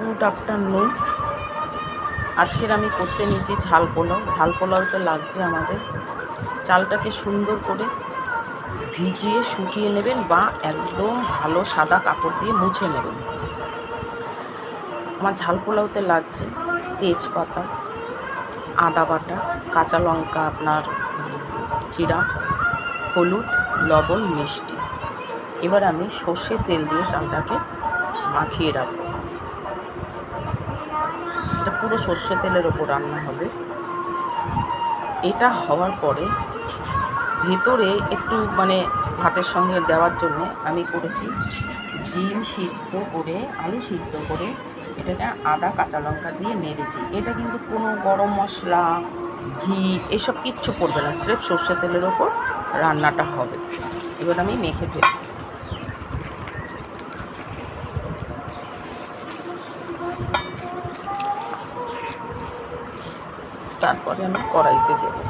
Good afternoon. আজকের আমি করতে নিয়েছি ঝাল পোলাও। ঝাল পোলাওতে লাগছে আমাদের চালটাকে সুন্দর করে ভিজিয়ে শুকিয়ে নেবেন বা একদম ভালো সাদা কাপড় দিয়ে মুছে নেবেন। আমার ঝাল পোলাওতে লাগছে তেজপাতা, আদা বাটা, কাঁচা লঙ্কা আপনার চিরা, হলুদ, লবণ, মিষ্টি। এবার আমি সর্ষের তেল দিয়ে চালটাকে মাখিয়ে রাখবো। এটা পুরো সর্ষে তেলের ওপর রান্না হবে। এটা হওয়ার পরে ভেতরে একটু ভাতের সঙ্গে দেওয়ার জন্য আমি করেছি ডিম সিদ্ধ করে, আলু সিদ্ধ করে এটাকে আদা কাঁচা লঙ্কা দিয়ে নেড়েছি। এটা কিন্তু কোনো গরম মশলা, ঘি এসব কিচ্ছু পড়বে না, স্রেফ সর্ষে তেলের ওপর রান্নাটা হবে। এবার আমি মেখে ফেলব। তারপরে আমি কড়াইতে দেবো।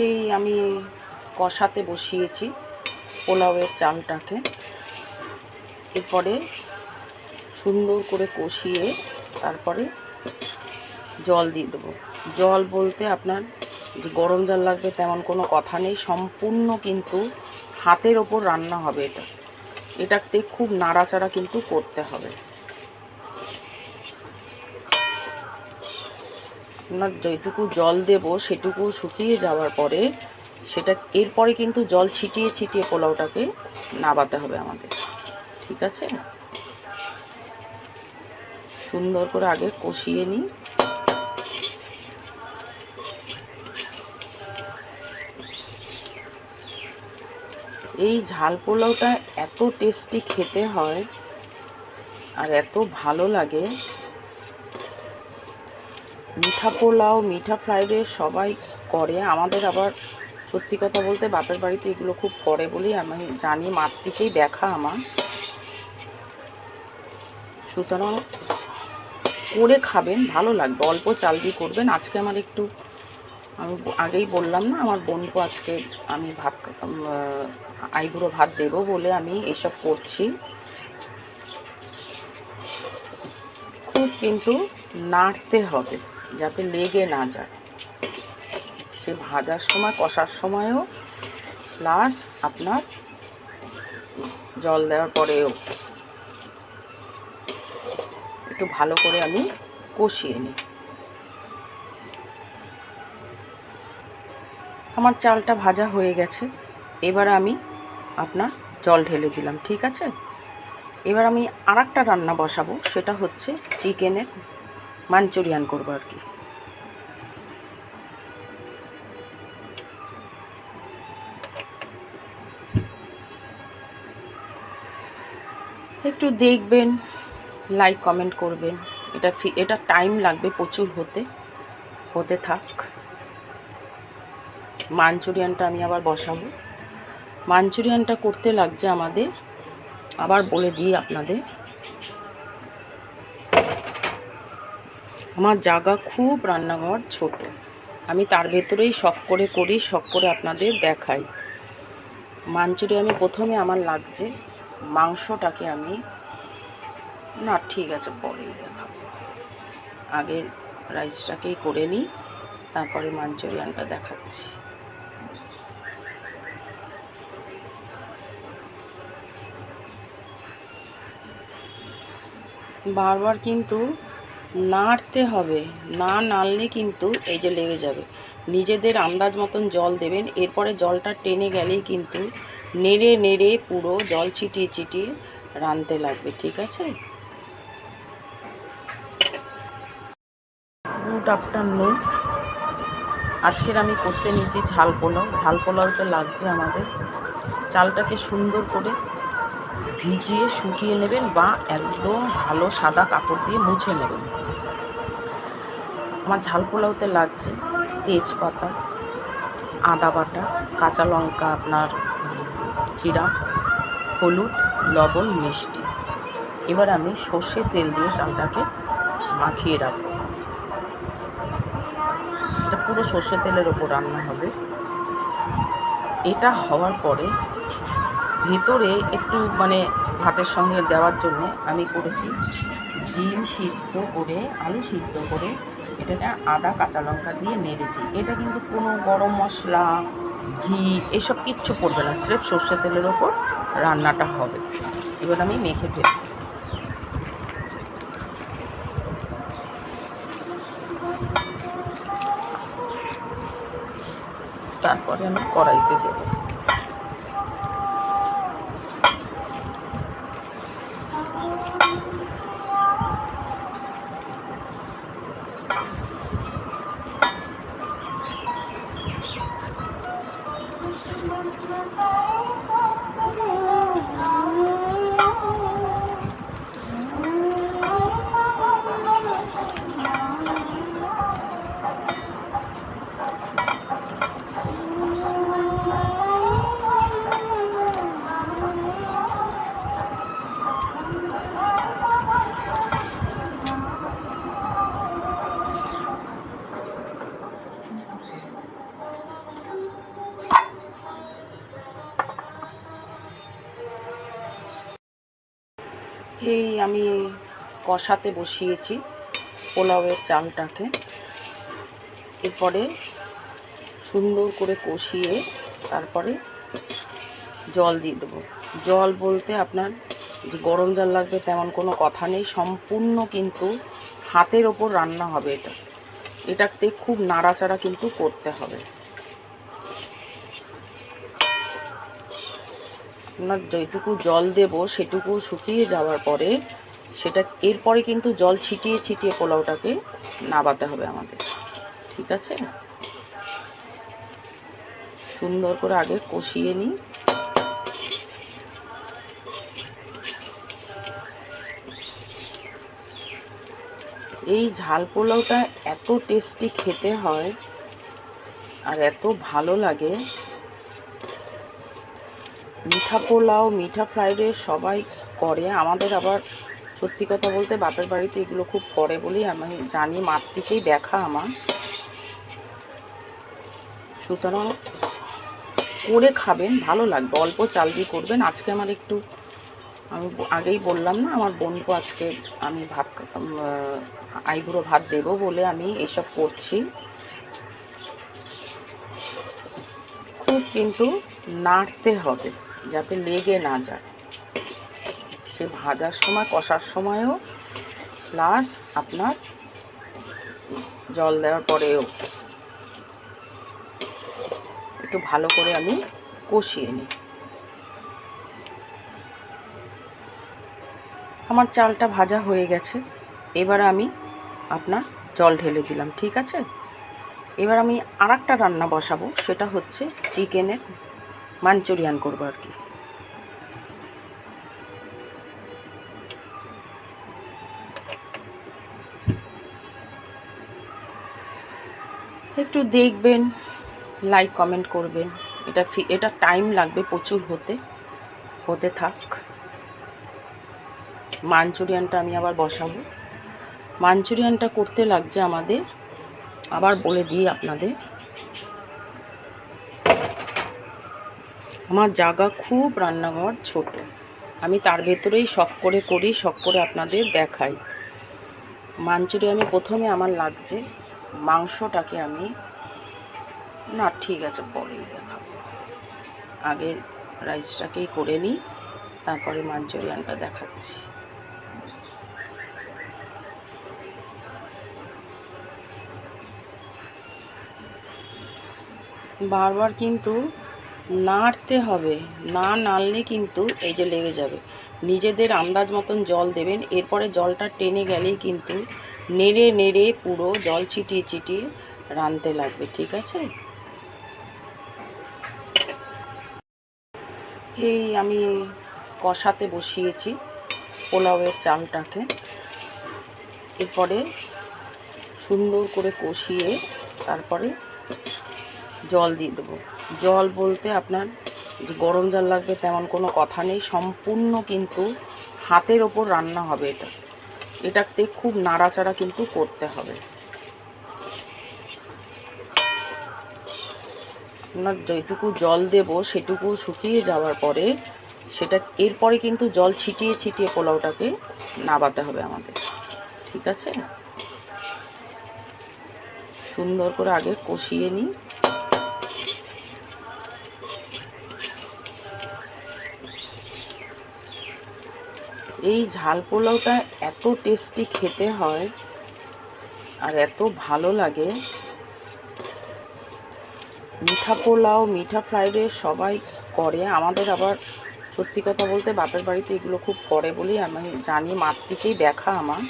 এই আমি কষাতে বসিয়েছি পোলাওয়ের চালটাকে। এরপরে সুন্দর করে কষিয়ে তারপরে জল দিয়ে দেবো। জল বলতে আপনার যে গরম জল লাগবে তেমন কোনো কথা নেই, সম্পূর্ণ কিন্তু হাতের ওপর রান্না হবে। এটাতে খুব নাড়াচাড়া কিন্তু করতে হবে। আপনার যেটুকু জল দেব সেটুকু শুকিয়ে যাওয়ার পরে এরপরে কিন্তু জল ছিটিয়ে ছিটিয়ে পোলাওটাকে নাবাতে হবে আমাদের, ঠিক আছে? সুন্দর করে আগে কষিয়ে নিই। এই ঝাল পোলাওটা এত টেস্টি খেতে হয় আর এত ভালো লাগে। মিঠা পোলাও, মিঠা ফ্রাইড রাইস সবাই করে, আমাদের আবার সত্যি কথা বলতে বাপের বাড়িতে এগুলো খুব করে বলেই আমি জানি, মাতৃকেই দেখা আমার। সুতরাং করে খাবেন, ভালো লাগবে। অল্প চাল দিয়ে করবেন। আজকে আমার একটু, আমি আগেই বললাম না, আমার বোনকে আজকে আমি আইবুড়ো ভাত দেবো বলে আমি এসব করছি। খুব কিন্তু নাড়তে হবে যাতে লেগে না যায়, সে ভাজার সময়, কষার সময়ও, প্লাস আপনার জল দেওয়ার পরেও একটু ভালো করে আমি কষিয়ে নিই। আমার চালটা ভাজা হয়ে গেছে। এবার আমি আপনার জল ঢেলে দিলাম, ঠিক আছে? এবার আমি আরেকটা রান্না বসাবো, সেটা হচ্ছে চিকেনের মাঞ্চুরিয়ান করবো আর কি। একটু দেখবেন, লাইক কমেন্ট করবেন। এটা টাইম লাগবে প্রচুর হতে থাক। মাঞ্চুরিয়ানটা আমি আবার বসাবো। মাঞ্চুরিয়ানটা করতে লাগছে আমাদের, আবার বলে দিই আপনাদের, আমার জায়গা খুব, রান্নাঘর ছোট, আমি তার ভেতরেই শখ করে করি, শখ করে আপনাদের দেখাই। মাঞ্চুরিয়ানে প্রথমে আমার লাগছে মাংসটাকে আমি, না ঠিক আছে পরেই দেখাবো, আগে রাইসটাকেই করে নিই, তারপরে মাঞ্চুরিয়ানটা দেখাচ্ছি। বারবার কিন্তু নাড়তে হবে, না নাড়লে কিন্তু এই যে লেগে যাবে। নিজেদের আন্দাজ মতন জল দেবেন, এরপরে জলটা টেনে গেলেই কিন্তু নেড়ে নেড়ে পুরো জল ছিটিয়ে ছিটিয়ে রাঁধতে লাগবে, ঠিক আছে? Good afternoon. আজকের আমি করতে নিয়েছি ঝাল পোলাও। ঝাল পোলাওতে লাগছে আমাদের চালটাকে সুন্দর করে ভিজিয়ে শুকিয়ে নেবেন বা একদম ভালো সাদা কাপড় দিয়ে মুছে নেবেন। আমার ঝাল পোলাওতে লাগছে তেজপাতা, আদা বাটা, কাঁচা লঙ্কা আপনার চিরা, হলুদ, লবণ, মিষ্টি। এবার আমি সর্ষের তেল দিয়ে চালটাকে মাখিয়ে রাখবো। এটা পুরো সর্ষের তেলের ওপর রান্না হবে। এটা হওয়ার পরে ভেতরে একটু মানে ভাতের সঙ্গে দেওয়ার জন্য আমি করেছি ডিম সিদ্ধ করে, আলু সিদ্ধ করে এটাকে আদা কাঁচা লঙ্কা দিয়ে নেড়েছি। এটা কিন্তু কোনো গরম মশলা, ঘি এসব কিচ্ছু পড়বে না, স্রেফ সর্ষের তেলের ওপর রান্নাটা হবে। এবার আমি মেখে ফেলব। তারপরে আমি কড়াইতে দেবো। এই আমি কষাতে বসিয়েছি পোলাওয়ের চালটাকে। এরপরে সুন্দর করে কষিয়ে তারপরে জল দিয়ে দেবো। জল বলতে আপনার যে গরম জল লাগবে তেমন কোনো কথা নেই, সম্পূর্ণ কিন্তু হাতের ওপর রান্না হবে। এটাতে খুব নাড়াচাড়া কিন্তু করতে হবে। আপনার যেটুকু জল দেব সেটুকু শুকিয়ে যাওয়ার পরে সেটা এরপরে কিন্তু জল ছিটিয়ে ছিটিয়ে পোলাওটাকে নাবাতে হবে আমাদের, ঠিক আছে? সুন্দর করে আগে কষিয়ে নিই। এই ঝাল পোলাওটা এত টেস্টি খেতে হয় আর এত ভালো লাগে। মিঠা পোলাও, মিঠা ফ্রাইড রাইস সবাই করে, আমাদের আবার সত্যি কথা বলতে বাপের বাড়িতে এগুলো খুব করে বলেই আমি জানি, মার থেকেই দেখা আমার। সুতরাং করে খাবেন, ভালো লাগবে। অল্প চাল দিয়ে করবেন। আজকে আমার একটু, আমি আগেই বললাম না, আমার বোনকে আজকে আমি ভাত আইবুড়ো ভাত দেবো বলে আমি এসব করছি। খুব কিন্তু নাড়তে হবে যাতে লেগে না যায়, সে ভাজার সময় কষার সময়ও প্লাস আপনার জল দেওয়ার পরেও একটু ভালো করে আমি কষিয়ে নিই। আমার চালটা ভাজা হয়ে গেছে। এবার আমি আপনার জল ঢেলে দিলাম, ঠিক আছে? এবার আমি আরেকটা রান্না বসাবো, সেটা হচ্ছে চিকেনের মাঞ্চুরিয়ান করবো আর কি। একটু দেখবেন, লাইক কমেন্ট করবেন। এটা টাইম লাগবে প্রচুর হতে থাক। মাঞ্চুরিয়ানটা আমি আবার বসাবো। মাঞ্চুরিয়ানটা করতে লাগছে আমাদের, আবার বলে দিই আপনাদের, আমার জায়গা খুব, রান্নাঘর ছোট, আমি তার ভেতরেই শখ করে করি, শখ করে আপনাদের দেখাই। মাঞ্চুরিয়ানে প্রথমে আমার লাগছে মাংসটাকে আমি, না ঠিক আছে পরেই দেখাবো, আগে রাইসটাকেই করে নিই, তারপরে মাঞ্চুরিয়ানটা দেখাচ্ছি। বারবার কিন্তু নাড়তে হবে, না নাড়লে কিন্তু এই যে লেগে যাবে। নিজেদের আন্দাজ মতন জল দেবেন, এরপরে জলটা টেনে গেলেই কিন্তু নেড়ে নেড়ে পুরো জল ছিটিয়ে ছিটিয়ে রাঁধতে লাগবে, ঠিক আছে? এই আমি কষাতে বসিয়েছি পোলাওয়ের চালটাকে। এরপরে সুন্দর করে কষিয়ে তারপরে জল দিয়ে দেবো। জল বলতে আপনার যে গরম জল লাগবে তেমন কোনো কথা নেই, সম্পূর্ণ কিন্তু হাতের ওপর রান্না হবে। এটাতে খুব নাড়াচাড়া কিন্তু করতে হবে। আপনার যেটুকু জল দেব সেটুকু শুকিয়ে যাওয়ার পরে সেটা এরপরে কিন্তু জল ছিটিয়ে ছিটিয়ে পোলাওটাকে নাবাতে হবে আমাদের, ঠিক আছে? সুন্দর করে আগে কষিয়ে নিই। এই ঝাল পোলাওটা এত টেস্টি খেতে হয় আর এত ভালো লাগে। মিঠা পোলাও, মিঠা ফ্রাইড রাইস সবাই করে, আমাদের আবার সত্যি কথা বলতে বাপের বাড়িতে এগুলো খুব করে বলেই আমি জানি, মাতৃকেই দেখা আমার।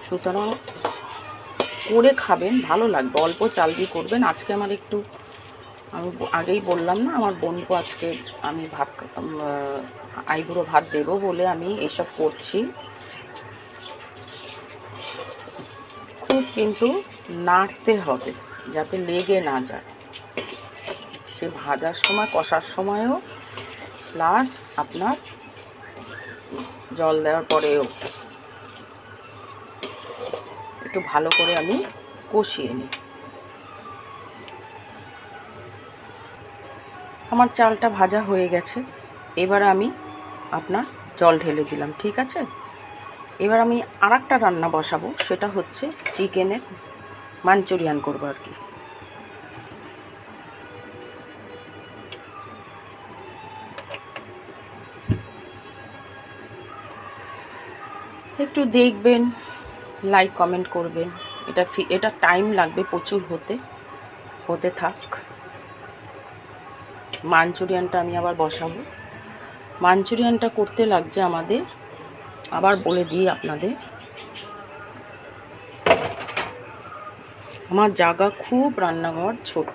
সুতরাং করে খাবেন, ভালো লাগবে। অল্প চাল দিয়ে করবেন। আজকে আমার একটু, আমি আগেই বললাম না, আমার বোনকে আজকে আমি আইবুড়ো ভাত দেবো বলে আমি এসব করছি। খুব কিন্তু নাড়তে হবে যাতে লেগে না যায়, সে ভাজার সময় কষার সময়ও প্লাস আপনার জল দেওয়ার পরেও একটু ভালো করে আমি কষিয়ে নিই। আমার চালটা ভাজা হয়ে গেছে, এবার আমি আপনার জল ঢেলে দিলাম, ঠিক আছে? এবার আমি আরেকটা রান্না বসাবো, সেটা হচ্ছে চিকেনের মাঞ্চুরিয়ান করবো আর কি। একটু দেখবেন, লাইক কমেন্ট করবেন। এটা টাইম লাগবে প্রচুর হতে থাক। মাঞ্চুরিয়ানটা আমি আবার বসাবো। মাঞ্চুরিয়ানটা করতে লাগছে আমাদের, আবার বলে দিই আপনাদের, আমার জায়গা খুব, রান্নাঘর ছোট,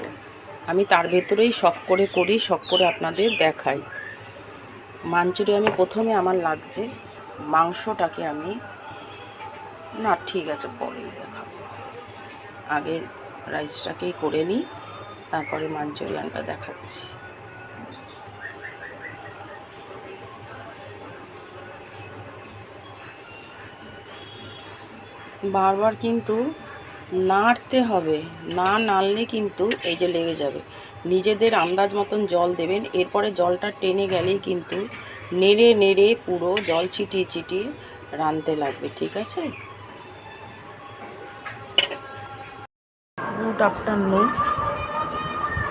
আমি তার ভেতরেই শখ করে করি, শখ করে আপনাদের দেখাই। মাঞ্চুরিয়ানে প্রথমে আমার লাগছে মাংসটাকে আমি, না ঠিক আছে পরেই দেখাবো, আগে রাইসটাকেই করে নিই, তারপরে মাঞ্চুরিয়ানটা দেখাচ্ছি। বারবার কিন্তু নাড়তে হবে, না নাড়লে কিন্তু এই যে লেগে যাবে। নিজেদের আন্দাজ মতন জল দেবেন, এরপরে জলটা টেনে গেলেই কিন্তু নেড়ে নেড়ে পুরো জল ছিটিয়ে ছিটিয়ে রাঁধতে লাগবে, ঠিক আছে? Good afternoon.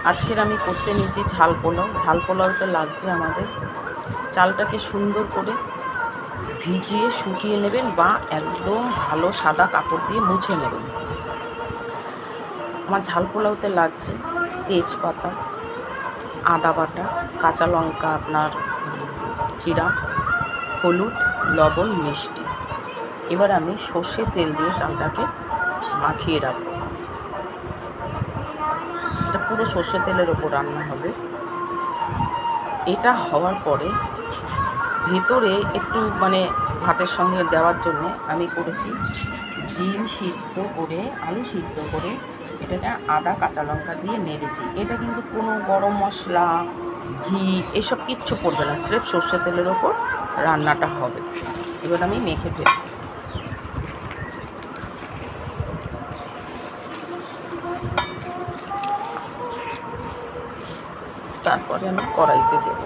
আজকের আমি করতে নিয়েছি ঝাল পোলাও। ঝাল পোলাওতে লাগছে আমাদের চালটাকে সুন্দর করে ভিজিয়ে শুকিয়ে নেবেন বা একদম ভালো সাদা কাপড় দিয়ে মুছে নেবেন। আমার ঝাল পোলাওতে লাগছে তেজপাতা, আদা বাটা, কাঁচা লঙ্কা আপনার চিরা, হলুদ, লবণ, মিষ্টি। এবার আমি সর্ষের তেল দিয়ে চালটাকে মাখিয়ে রাখবো। এটা পুরো সর্ষের তেলের ওপর রান্না হবে। এটা হওয়ার পরে ভেতরে একটু ভাতের সঙ্গে দেওয়ার জন্য আমি করেছি ডিম সিদ্ধ করে, আলু সিদ্ধ করে এটাকে আদা কাঁচা লঙ্কা দিয়ে নেড়েছি। এটা কিন্তু কোনো গরম মশলা, ঘি এসব কিচ্ছু পড়বে না, স্রেফ সর্ষের তেলের ওপর রান্নাটা হবে। এবার আমি মেখে ফেলব। তারপরে আমি কড়াইতে দেবো।